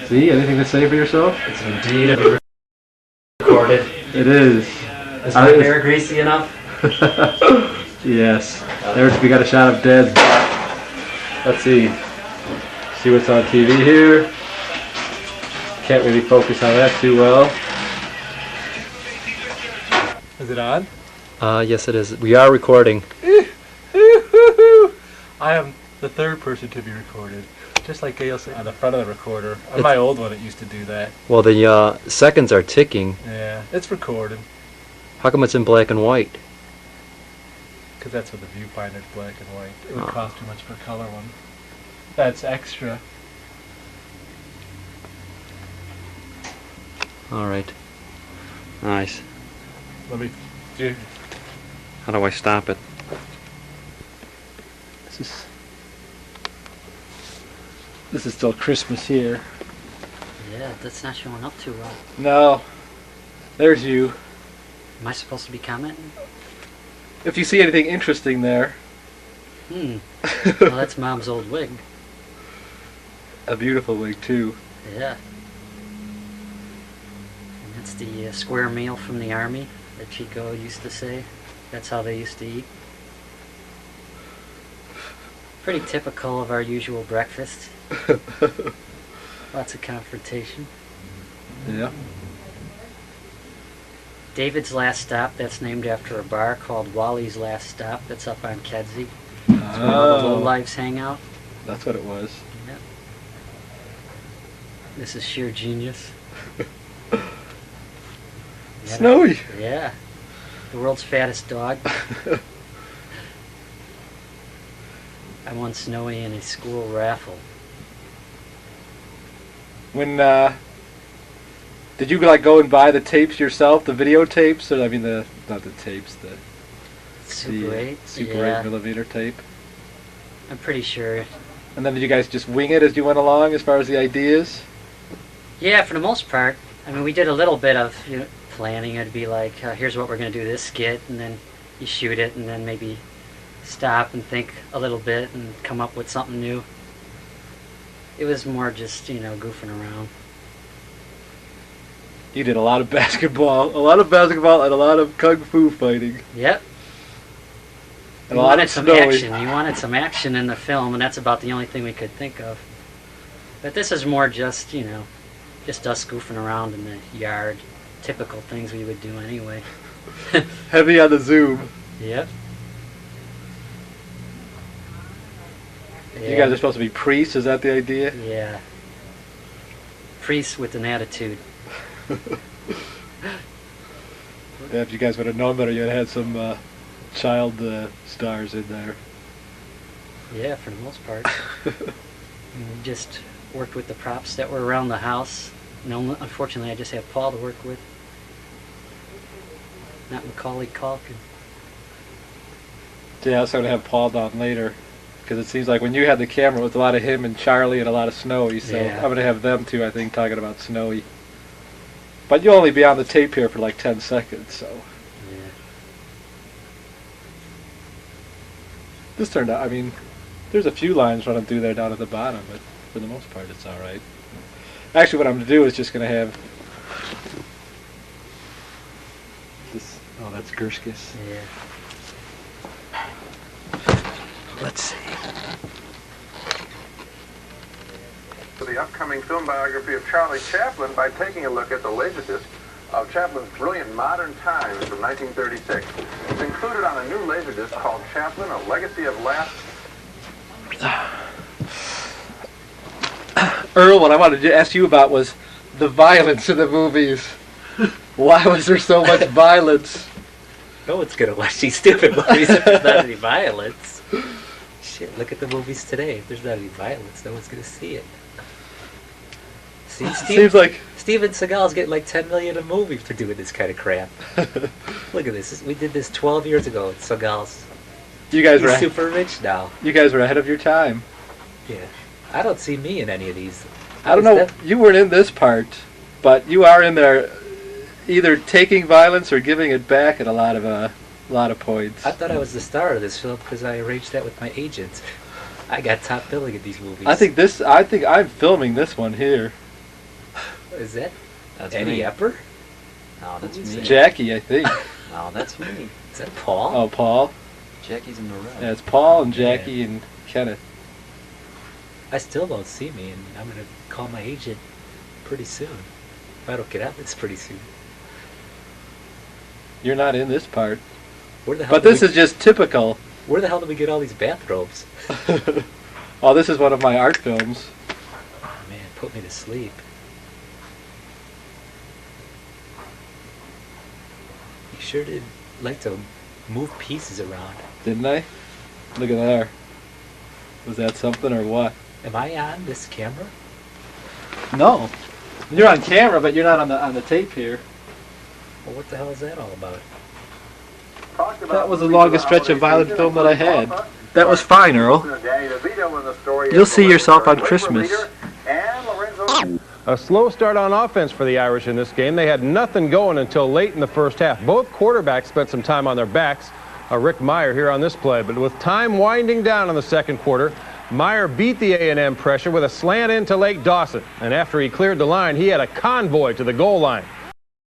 See, anything to say for yourself? It's indeed a bit recorded. It is. Is my hair greasy enough? Yes. There, we got a shot of Dad. Let's see. See what's on TV here. Can't really focus on that too well. Is it on? Yes it is. We are recording. I am the third person to be recorded. Just like Gail said on the front of the recorder. On my old one it used to do that. Well, the seconds are ticking. Yeah, it's recorded. How come it's in black and white? Because that's what the viewfinder's black and white. It would cost too much for a color one. That's extra. Alright. Nice. Let me do. How do I stop it? This is still Christmas here. Yeah, that's not showing up too well. No. There's you. Am I supposed to be commenting? If you see anything interesting there. Well, that's Mom's old wig. A beautiful wig, too. Yeah. And that's the square meal from the army that Chico used to say. That's how they used to eat. Pretty typical of our usual breakfast. Lots of confrontation. Yeah. David's Last Stop, that's named after a bar called Wally's Last Stop. That's up on Kedzie. That's where all the lowlifes hang out. That's what it was. Yep. This is sheer genius. Snowy! Yeah. The world's fattest dog. I won Snowy in a school raffle. When, did you like go and buy the tapes yourself, the videotapes? Or I mean not the tapes, the Super 8? Super 8 millimeter tape. I'm pretty sure. And then did you guys just wing it as you went along as far as the ideas? Yeah, for the most part. I mean, we did a little bit of planning. It'd be like, here's what we're going to do this skit, and then you shoot it, and then maybe stop and think a little bit and come up with something new. It was more just, goofing around. You did a lot of basketball, and a lot of kung fu fighting. Yep. And a lot of some snowy. action. You wanted some action in the film, and that's about the only thing we could think of. But this is more just, just us goofing around in the yard. Typical things we would do anyway. Heavy on the zoom. Yep. You guys are supposed to be priests, is that the idea? Yeah. Priests with an attitude. Yeah, if you guys would have known better, you'd have had some child stars in there. Yeah, for the most part. We just worked with the props that were around the house. No, unfortunately, I just have Paul to work with. Not Macaulay Culkin. Yeah, I was going to have Paul down later. Because it seems like when you had the camera, it was a lot of him and Charlie and a lot of Snowy. So Yeah. I'm going to have them two, I think, talking about Snowy. But you'll only be on the tape here for like 10 seconds, so. Yeah. This turned out, I mean, there's a few lines running through there down at the bottom, but for the most part, it's all right. Actually, what I'm going to do is just going to have this. Oh, that's Gerskis. Yeah. Let's see. The upcoming film biography of Charlie Chaplin by taking a look at the laserdisc of Chaplin's brilliant Modern Times from 1936. It's included on a new laserdisc called Chaplin, A Legacy of Laughs. Earl, what I wanted to ask you about was the violence in the movies. Why was there so much violence? No one's going to watch these stupid movies if there's not any violence. Shit, look at the movies today. If there's not any violence, no one's going to see it. See, Seems like Steven Seagal's getting like $10 million a movie for doing this kind of crap. Look at this. We did this 12 years ago at Seagal's. He's super rich now. You guys were ahead of your time. Yeah. I don't see me in any of these. I don't know. You weren't in this part, but you are in there either taking violence or giving it back at a lot of points. I thought I was the star of this film because I arranged that with my agent. I got top billing in these movies. I think I'm filming this one here. Is that That's Eddie me. Epper? No, that's Who's me. that? Jackie, I think. No, that's me. Is that Paul? Oh, Paul. Jackie's in the red. Yeah, it's Paul and Jackie and Kenneth. I still don't see me, and I'm going to call my agent pretty soon. If I don't get out, it's pretty soon. You're not in this part. Where the hell? But this is just typical. Where the hell did we get all these bathrobes? Oh, this is one of my art films. Oh, man, put me to sleep. You sure did like to move pieces around. Didn't I? Look at there. Was that something or what? Am I on this camera? No. You're on camera, but you're not on the tape here. Well, what the hell is that all about? That was the longest stretch of violent film that I had. That was fine, Earl. You'll see yourself on Christmas. A slow start on offense for the Irish in this game. They had nothing going until late in the first half. Both quarterbacks spent some time on their backs. Rick Meyer here on this play. But with time winding down in the second quarter, Meyer beat the A&M pressure with a slant into Lake Dawson. And after he cleared the line, he had a convoy to the goal line.